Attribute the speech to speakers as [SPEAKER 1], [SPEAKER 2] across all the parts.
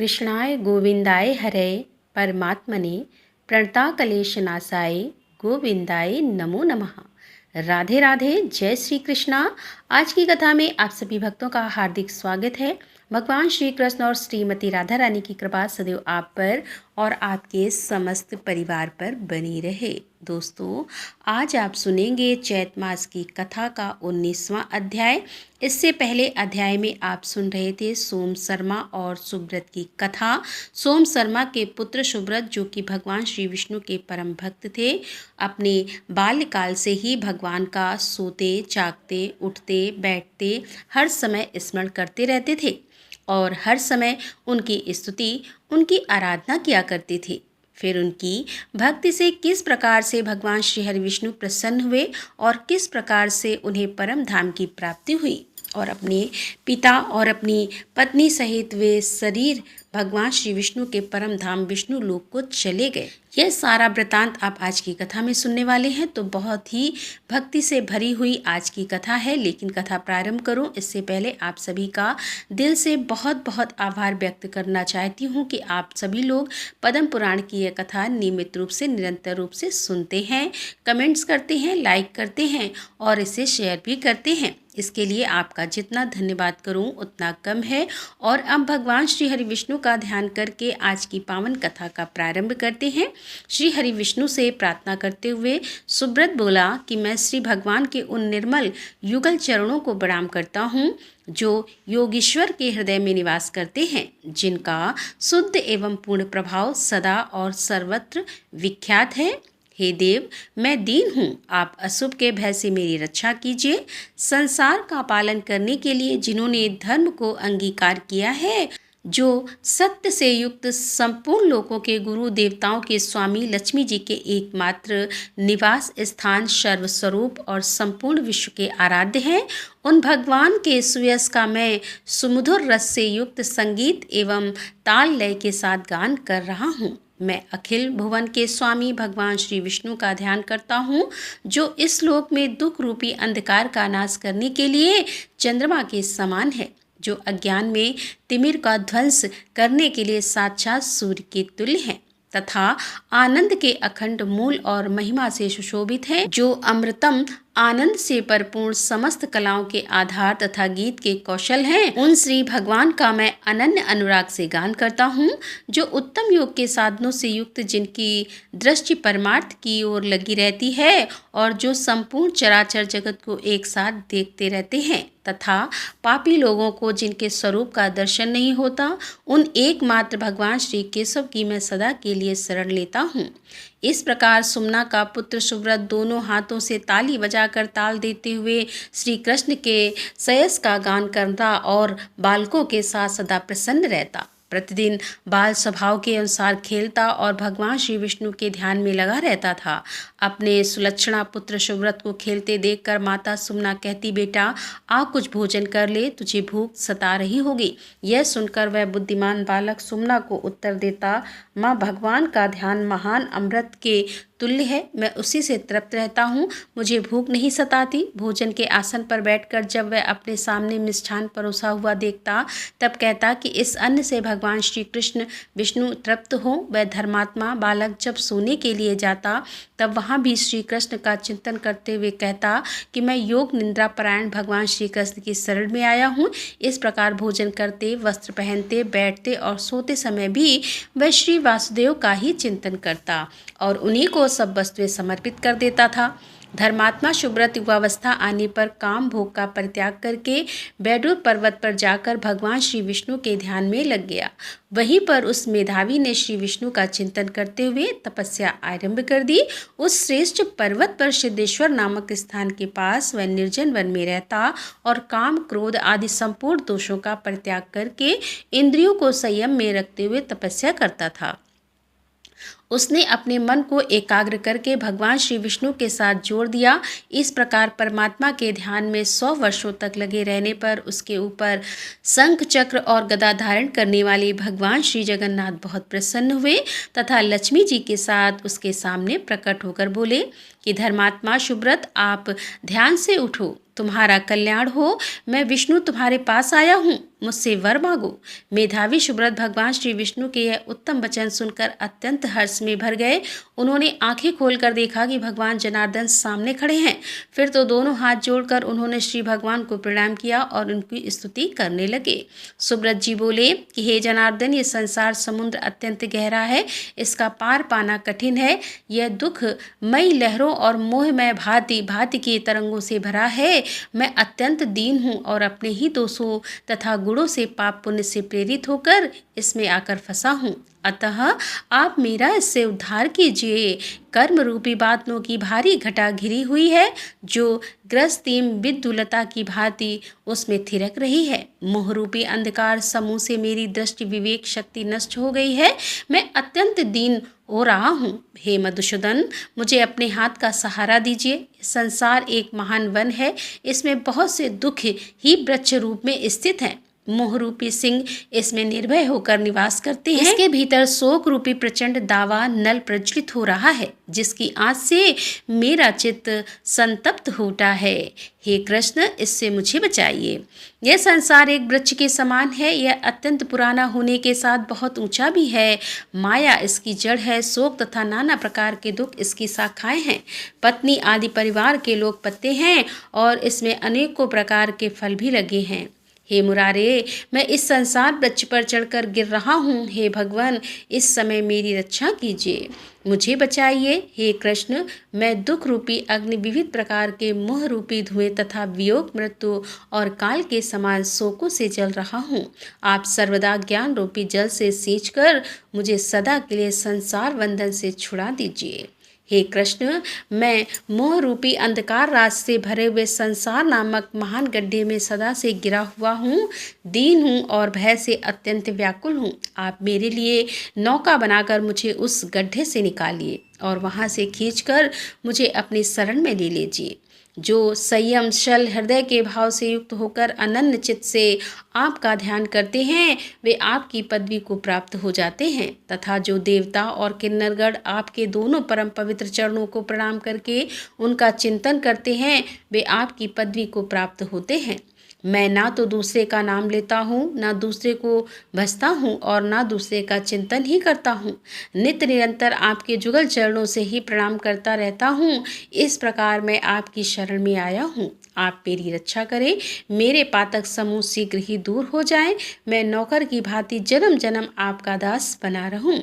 [SPEAKER 1] कृष्णाय गोविंदाय हरे परमात्मने प्रणताकलेशनाशाय गोविंदाय नमो नमः। राधे राधे, जय श्री कृष्णा। आज की कथा में आप सभी भक्तों का हार्दिक स्वागत है। भगवान श्री कृष्ण और श्रीमती राधा रानी की कृपा सदैव आप पर और आपके समस्त परिवार पर बनी रहे। दोस्तों, आज आप सुनेंगे चैत मास की कथा का 19वां अध्याय। इससे पहले अध्याय में आप सुन रहे थे सोम शर्मा और सुब्रत की कथा। सोम शर्मा के पुत्र सुब्रत, जो कि भगवान श्री विष्णु के परम भक्त थे, अपने बाल्यकाल से ही भगवान का सोते जागते उठते बैठते हर समय स्मरण करते रहते थे और हर समय उनकी स्तुति उनकी आराधना किया करते थे। फिर उनकी भक्ति से किस प्रकार से भगवान श्री हरि विष्णु प्रसन्न हुए और किस प्रकार से उन्हें परम धाम की प्राप्ति हुई और अपने पिता और अपनी पत्नी सहित वे शरीर भगवान श्री विष्णु के परम धाम विष्णु लोक को चले गए। यह सारा वृतांत आप आज की कथा में सुनने वाले हैं। तो बहुत ही भक्ति से भरी हुई आज की कथा है। लेकिन कथा प्रारंभ करूं इससे पहले आप सभी का दिल से बहुत बहुत आभार व्यक्त करना चाहती हूं कि आप सभी लोग पद्म पुराण की यह कथा नियमित रूप से निरंतर रूप से सुनते हैं, कमेंट्स करते हैं, लाइक करते हैं और इसे शेयर भी करते हैं। इसके लिए आपका जितना धन्यवाद करूं उतना कम है। और अब भगवान श्री हरि विष्णु का ध्यान करके आज की पावन कथा का प्रारंभ करते हैं। श्री हरि विष्णु से प्रार्थना करते हुए सुब्रत बोला कि मैं श्री भगवान के उन निर्मल युगल चरणों को प्रणाम करता हूँ जो योगीश्वर के हृदय में निवास करते हैं, जिनका शुद्ध एवं पूर्ण प्रभाव सदा और सर्वत्र विख्यात है। हे देव, मैं दीन हूँ, आप अशुभ के भय से मेरी रक्षा कीजिए। संसार का पालन करने के लिए जिन्होंने धर्म को अंगीकार किया है, जो सत्य से युक्त संपूर्ण लोकों के गुरु देवताओं के स्वामी लक्ष्मी जी के एकमात्र निवास स्थान सर्वस्वरूप और संपूर्ण विश्व के आराध्य हैं, उन भगवान के सुयश का मैं सुमधुर रस से युक्त संगीत एवं ताल लय के साथ गान कर रहा हूँ। मैं अखिल भुवन के स्वामी भगवान श्री विष्णु का ध्यान करता हूँ, जो इस लोक में दुख रूपी अंधकार का नाश करने के लिए चंद्रमा के समान है, जो अज्ञान में तिमिर का ध्वंस करने के लिए साक्षात सूर्य के तुल्य है तथा आनंद के अखंड मूल और महिमा से सुशोभित है, जो अमृतम आनंद से परिपूर्ण समस्त कलाओं के आधार तथा गीत के कौशल हैं। उन श्री भगवान का मैं अनन्य अनुराग से गान करता हूँ, जो उत्तम योग के साधनों से युक्त, जिनकी दृष्टि परमार्थ की ओर लगी रहती है और जो संपूर्ण चराचर जगत को एक साथ देखते रहते हैं तथा पापी लोगों को जिनके स्वरूप का दर्शन नहीं होता, उन एकमात्र भगवान श्री केशव की मैं सदा के लिए शरण लेता हूँ। इस प्रकार सुमना का पुत्र सुब्रत दोनों हाथों से ताली बजाकर ताल देते हुए श्री कृष्ण के सयस का गान करता और बालकों के साथ सदा प्रसन्न रहता। प्रतिदिन बाल स्वभाव के अनुसार खेलता और भगवान श्री विष्णु के ध्यान में लगा रहता था। अपने सुलक्षणा पुत्र सुब्रत को खेलते देखकर माता सुमना कहती, बेटा आ कुछ भोजन कर ले, तुझे भूख सता रही होगी। यह सुनकर वह बुद्धिमान बालक सुमना को उत्तर देता, माँ, भगवान का ध्यान महान अमृत के तुल्य है, मैं उसी से तृप्त रहता हूँ, मुझे भूख नहीं सताती। भोजन के आसन पर बैठकर जब वह अपने सामने मिष्ठान परोसा हुआ देखता, तब कहता कि इस अन्न से भगवान श्री कृष्ण विष्णु तृप्त हो। वह धर्मात्मा बालक जब सोने के लिए जाता, तब वहाँ भी श्री कृष्ण का चिंतन करते हुए कहता कि मैं योग निंद्रा परायण भगवान श्री कृष्ण की शरण में आया हूँ। इस प्रकार भोजन करते, वस्त्र पहनते, बैठते और सोते समय भी वह श्री वासुदेव का ही चिंतन करता और उन्हीं को सब वस्तुएं समर्पित कर देता था। धर्मात्मा सुब्रत युवावस्था आने पर काम भोग का परित्याग करके बैडूर पर्वत पर जाकर भगवान श्री विष्णु के ध्यान में लग गया। वहीं पर उस मेधावी ने श्री विष्णु का चिंतन करते हुए तपस्या आरंभ कर दी। उस श्रेष्ठ पर्वत पर सिद्धेश्वर नामक स्थान के पास वह निर्जन वन में रहता और काम क्रोध आदि संपूर्ण दोषों का परित्याग करके इंद्रियों को संयम में रखते हुए तपस्या करता था। उसने अपने मन को एकाग्र करके भगवान श्री विष्णु के साथ जोड़ दिया। इस प्रकार परमात्मा के ध्यान में 100 वर्षों तक लगे रहने पर उसके ऊपर शंख चक्र और गदा धारण करने वाले भगवान श्री जगन्नाथ बहुत प्रसन्न हुए तथा लक्ष्मी जी के साथ उसके सामने प्रकट होकर बोले कि धर्मात्मा सुब्रत, आप ध्यान से उठो, तुम्हारा कल्याण हो। मैं विष्णु तुम्हारे पास आया हूँ। मुझसे वर मांगो। मेधावी सुब्रत भगवान श्री विष्णु के यह उत्तम वचन सुनकर अत्यंत हर्ष में भर गए। उन्होंने आंखें खोलकर देखा कि भगवान जनार्दन सामने खड़े हैं। फिर तो दोनों हाथ जोड़कर उन्होंने श्री भगवान को प्रणाम किया और उनकी स्तुति करने लगे। सुब्रत जी बोले कि हे जनार्दन, ये संसार समुद्र अत्यंत गहरा है, इसका पार पाना कठिन है। यह दुख मई लहरों और मोहमय भांति भांति के तरंगों से भरा है। मैं अत्यंत दीन हूँ और अपने ही दोषों तथा गुणों से पाप पुण्य से प्रेरित होकर इसमें आकर फंसा हूँ। अतः आप मेरा इससे उद्धार कीजिए। कर्म रूपी बादलों की भारी घटा घिरी हुई है, जो ग्रस्तीम विद्युलता की भांति उसमें थिरक रही है। मोह रूपी अंधकार समूह से मेरी दृष्टि विवेक शक्ति नष्ट हो गई है। मैं अत्यंत दीन हो रहा हूँ। हे मधुसूदन, मुझे अपने हाथ का सहारा दीजिए। संसार एक महान वन है, इसमें बहुत से दुख ही वृक्ष रूप में स्थित हैं। मोह रूपी सिंह इसमें निर्भय होकर निवास करते हैं। इसके भीतर शोक रूपी प्रचंड दावा नल प्रज्वलित हो रहा है, जिसकी आंच से मेरा चित्त संतप्त हो उठा है। हे कृष्ण, इससे मुझे बचाइए। यह संसार एक वृक्ष के समान है। यह अत्यंत पुराना होने के साथ बहुत ऊंचा भी है। माया इसकी जड़ है, शोक तथा नाना प्रकार के दुख इसकी शाखाएं हैं। पत्नी आदि परिवार के लोग पत्ते हैं और इसमें अनेकों प्रकार के फल भी लगे हैं। हे मुरारे, मैं इस संसार वृक्ष पर चढ़कर गिर रहा हूँ। हे भगवान, इस समय मेरी रक्षा कीजिए, मुझे बचाइए। हे कृष्ण, मैं दुख रूपी अग्नि, विविध प्रकार के मोह रूपी धुएं तथा वियोग, मृत्यु और काल के समान शोकों से जल रहा हूँ। आप सर्वदा ज्ञान रूपी जल से सींचकर मुझे सदा के लिए संसार बंधन से छुड़ा दीजिए। हे कृष्ण, मैं मोह रूपी अंधकार राज से भरे हुए संसार नामक महान गड्ढे में सदा से गिरा हुआ हूँ। दीन हूँ और भय से अत्यंत व्याकुल हूँ। आप मेरे लिए नौका बनाकर मुझे उस गड्ढे से निकालिए और वहाँ से खींचकर मुझे अपनी शरण में ले लीजिए। जो संयमशल हृदय के भाव से युक्त होकर अनन्य चित्त से आपका ध्यान करते हैं, वे आपकी पदवी को प्राप्त हो जाते हैं। तथा जो देवता और किन्नरगण आपके दोनों परम पवित्र चरणों को प्रणाम करके उनका चिंतन करते हैं, वे आपकी पदवी को प्राप्त होते हैं। मैं ना तो दूसरे का नाम लेता हूँ, ना दूसरे को भजता हूँ और ना दूसरे का चिंतन ही करता हूँ। नित्य निरंतर आपके जुगल चरणों से ही प्रणाम करता रहता हूँ। इस प्रकार मैं आपकी शरण में आया हूँ। आप मेरी रक्षा करें, मेरे पातक समूह शीघ्र ही दूर हो जाएं। मैं नौकर की भांति जन्म जन्म आपका दास बना रहूं।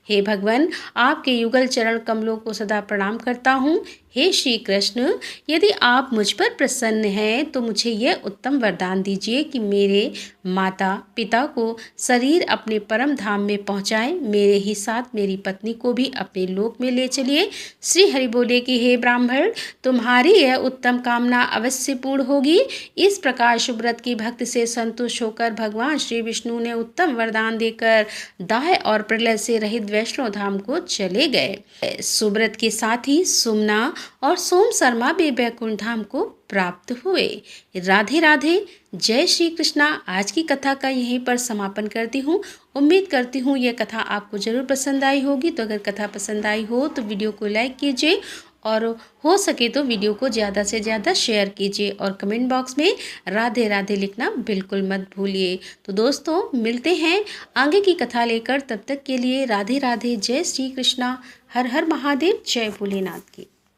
[SPEAKER 1] हे भगवान, आपके युगल चरण कमलों को सदा प्रणाम करता हूँ। हे श्री कृष्ण, यदि आप मुझ पर प्रसन्न हैं तो मुझे यह उत्तम वरदान दीजिए कि मेरे माता पिता को शरीर अपने परम धाम में पहुँचाए। मेरे ही साथ मेरी पत्नी को भी अपने लोक में ले चलिए। श्री हरि बोले कि हे ब्राह्मण, तुम्हारी यह उत्तम कामना अवश्य पूर्ण होगी। इस प्रकार सुब्रत की भक्ति से संतुष्ट होकर भगवान श्री विष्णु ने उत्तम वरदान देकर दाह और प्रलय से रहित वैष्णव धाम को चले गए। सुब्रत के साथ ही सुमना और सोम शर्मा भी वैकुंठ धाम को प्राप्त हुए। राधे राधे, जय श्री कृष्णा। आज की कथा का यहीं पर समापन करती हूँ। उम्मीद करती हूँ यह कथा आपको जरूर पसंद आई होगी। तो अगर कथा पसंद आई हो तो वीडियो को लाइक कीजिए और हो सके तो वीडियो को ज़्यादा से ज़्यादा शेयर कीजिए और कमेंट बॉक्स में राधे राधे लिखना बिल्कुल मत भूलिए। तो दोस्तों, मिलते हैं आगे की कथा लेकर। तब तक के लिए राधे राधे, जय श्री कृष्णा, हर हर महादेव, जय भोलेनाथ की।